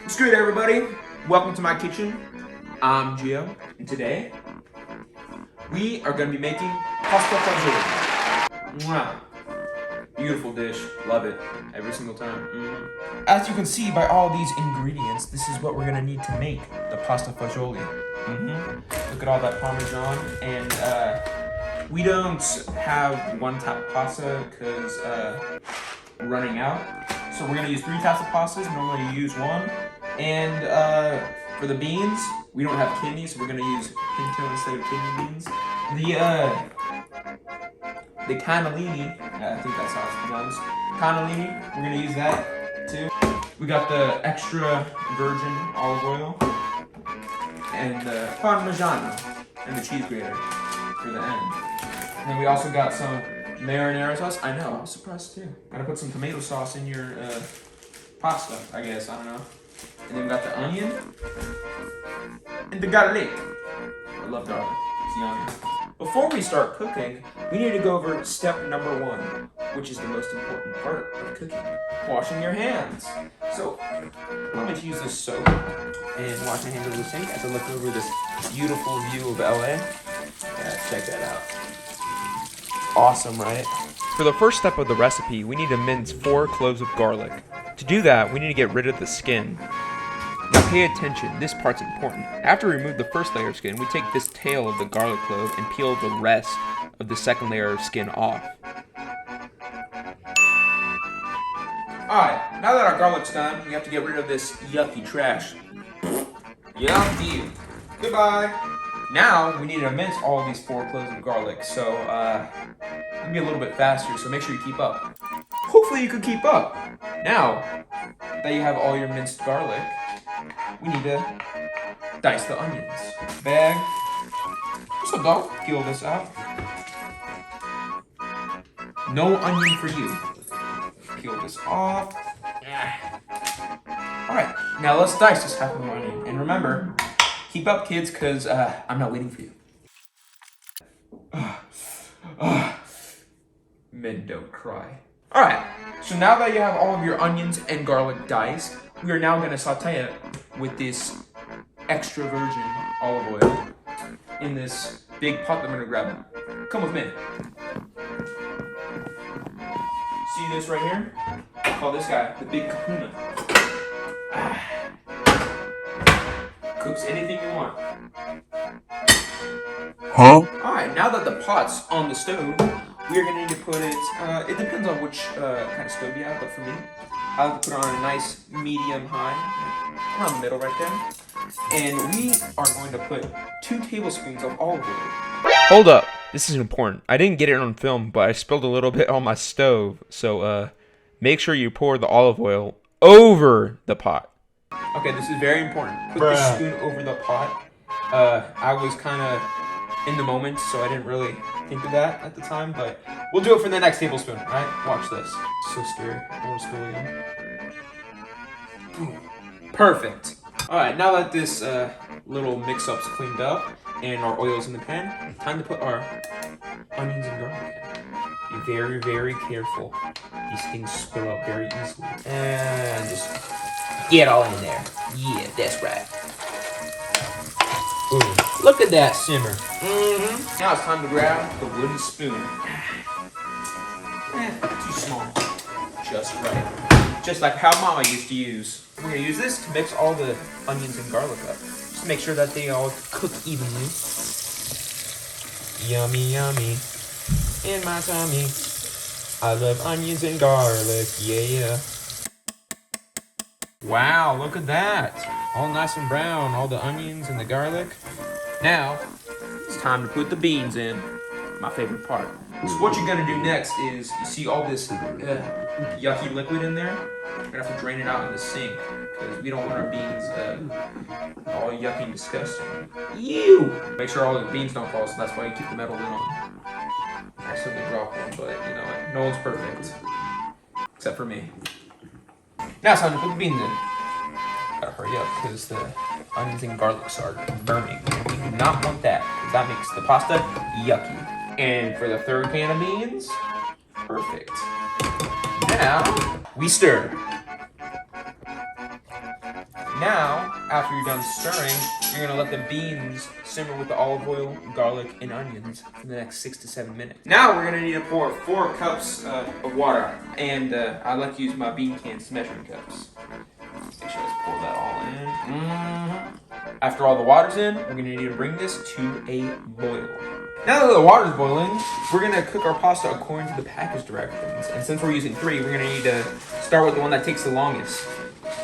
What's good, everybody? Welcome to my kitchen. I'm Gio, and today we are going to be making pasta fagioli. Mwah. Beautiful dish. Love it every single time. As you can see by all these ingredients, this is what we're going to need to make the pasta fagioli. Look at all that Parmesan, and we don't have one type of pasta because we're running out. So we're going to use 3 types of pastas. Normally you use one. And for the beans, we don't have kidneys, so we're going to use pinto instead of kidney beans. The cannellini, I think that's how it's pronounced. Cannellini, we're going to use that too. We got the extra virgin olive oil and the Parmesan and the cheese grater for the end. And then we also got some marinara sauce. I know, I was surprised too. Gotta put some tomato sauce in your pasta, I guess, I don't know. And then we got the onion and the garlic. I love garlic, it's yummy. Before we start cooking, we need to go over step number 1, which is the most important part of cooking. Washing your hands. So, allow me to use this soap and wash my hands over the sink as I look over this beautiful view of LA. Yeah, check that out. Awesome, right? For the first step of the recipe, we need to mince 4 cloves of garlic. To do that, we need to get rid of the skin. Now pay attention, this part's important. After we remove the first layer of skin, we take this tail of the garlic clove and peel the rest of the second layer of skin off. Alright, now that our garlic's done, we have to get rid of this yucky trash. Yucky. Goodbye. Now, we need to mince all of these 4 cloves of garlic, so it'll be a little bit faster, so make sure you keep up. Hopefully you can keep up. Now that you have all your minced garlic, we need to dice the onions. Bag. What's up, dog? Peel this out. No onion for you. Peel this off. Alright, now let's dice this half of the onion. And remember, keep up, kids, because I'm not waiting for you. Men don't cry. Alright, so now that you have all of your onions and garlic diced, we are now going to saute it with this extra virgin olive oil in this big pot that I'm going to grab. Come with me. See this right here? I call this guy the big kahuna. Cooks anything you want. Huh? Alright, now that the pot's on the stove, we're going to need to put it, it depends on which kind of stove you have, but for me, I like to put it on a nice medium high, around the middle right there. And we are going to put 2 tablespoons of olive oil. Hold up, this is important. I didn't get it on film, but I spilled a little bit on my stove, so make sure you pour the olive oil over the pot. Okay, this is very important. Put the spoon over the pot. I was kind of in the moment, so I didn't really think of that at the time, but we'll do it for the next tablespoon, right? Watch this. So scary. I want to spill again. Perfect. Alright, now that this little mix-up's cleaned up and our oil's in the pan, time to put our onions and garlic in. Be very, very careful. These things spill out very easily. And just get all in there. Yeah, that's right. Ooh, look at that simmer. Now it's time to grab the wooden spoon. Too small. Just right. Just like how Mama used to use. We're going to use this to mix all the onions and garlic up. Just make sure that they all cook evenly. Yummy, yummy. In my tummy. I love onions and garlic, yeah. Wow, look at that. All nice and brown, all the onions and the garlic. Now, it's time to put the beans in. My favorite part. So what you're gonna do next is, you see all this yucky liquid in there? You're gonna have to drain it out in the sink, because we don't want our beans all yucky and disgusting. Ew! Make sure all the beans don't fall, so that's why you keep the metal lid on. I accidentally dropped one, but you know what? No one's perfect. Except for me. Now it's time to put the beans in. Gotta hurry up, because the onions and garlic are burning. We do not want that, because that makes the pasta yucky. And for the third can of beans, perfect. Now, we stir. now, after you're done stirring, you're gonna let the beans simmer with the olive oil, garlic, and onions for the next 6 to 7 minutes. Now we're gonna need to pour 4 cups of water, and I like to use my bean cans measuring cups. Let's make sure let's pour that all in. After all the water's in, we're gonna need to bring this to a boil. Now that the water's boiling, we're gonna cook our pasta according to the package directions. And since we're using 3, we're gonna need to start with the one that takes the longest.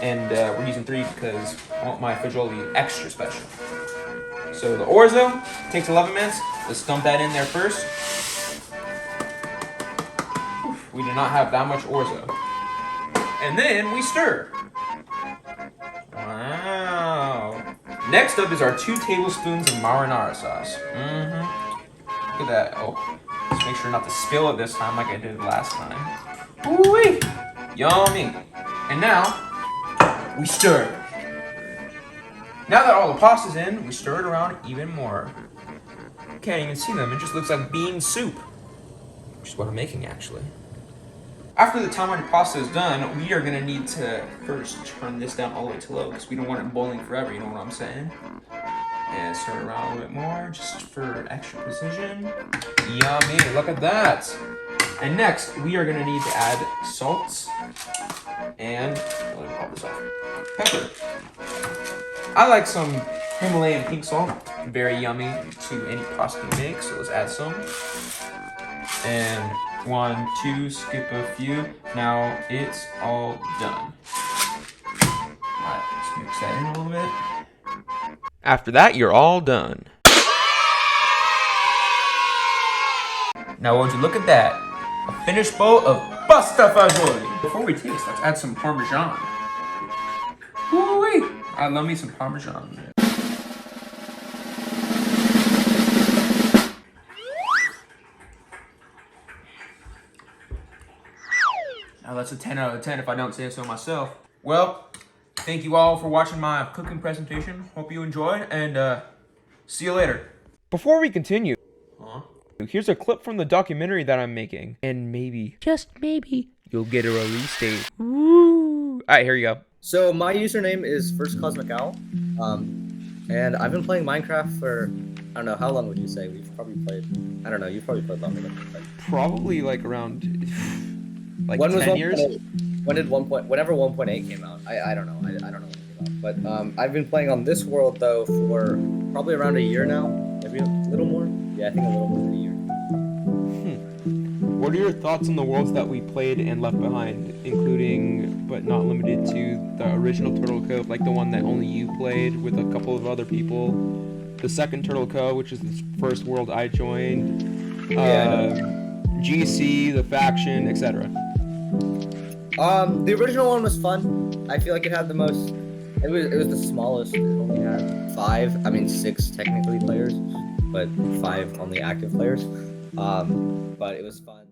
And we're using 3 because I want my fagioli extra special. So the orzo takes 11 minutes. Let's dump that in there first. We do not have that much orzo. And then we stir. Wow. Next up is our 2 tablespoons of marinara sauce. Look at that. Oh, let's make sure not to spill it this time like I did last time. Ooh-wee. Yummy. And now, we stir. Now that all the pasta's in, we stir it around even more. Can't even see them. It just looks like bean soup. Which is what I'm making, actually. After the tamari pasta is done, we are going to need to first turn this down all the way to low because we don't want it boiling forever, you know what I'm saying? And stir it around a little bit more just for extra precision. Yummy, look at that. And next, we are going to need to add salt and, let me pop this off, pepper. I like some Himalayan pink salt, very yummy to any pasta you make, so let's add some. And 1, 2, skip a few. Now it's all done. Alright, let's mix that in a little bit. After that, you're all done. Now won't you look at that? A finished bowl of pasta fagioli. Before we taste, let's add some Parmesan. Woo-wee! I love me some Parmesan. Now that's a 10 out of 10 if I don't say so myself. Well, thank you all for watching my cooking presentation. Hope you enjoyed, and see you later. Before we continue, here's a clip from the documentary that I'm making. And maybe, just maybe, you'll get a release date. Woo! Alright, here you go. So my username is First Cosmic Owl, and I've been playing Minecraft for, I don't know, how long would you say? We've probably played, I don't know, you've probably played longer than me. Probably like around, like when 10 years? When did whenever 1.8 came out? I don't know, I don't know when it came out. But I've been playing on this world, though, for probably around a year now, maybe a little more. Yeah, I think a little more than a year. What are your thoughts on the worlds that we played and left behind, including, but not limited to, the original Turtle Cove, like the one that only you played with a couple of other people, the second Turtle Cove, which is the first world I joined, GC, the faction, etc.? The original one was fun. I feel like it had the most. It was the smallest. It only had 6 technically players, but 5 only active players. But it was fun.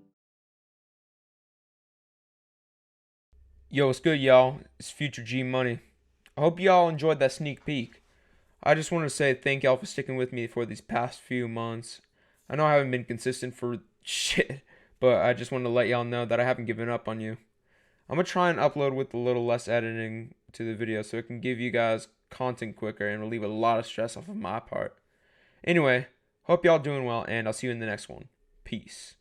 Yo, what's good, y'all? It's Future GMoney. I hope y'all enjoyed that sneak peek. I just want to say thank y'all for sticking with me for these past few months. I know I haven't been consistent for shit, but I just want to let y'all know that I haven't given up on you. I'm going to try and upload with a little less editing to the video so it can give you guys content quicker and relieve a lot of stress off of my part. Anyway, hope y'all doing well, and I'll see you in the next one. Peace.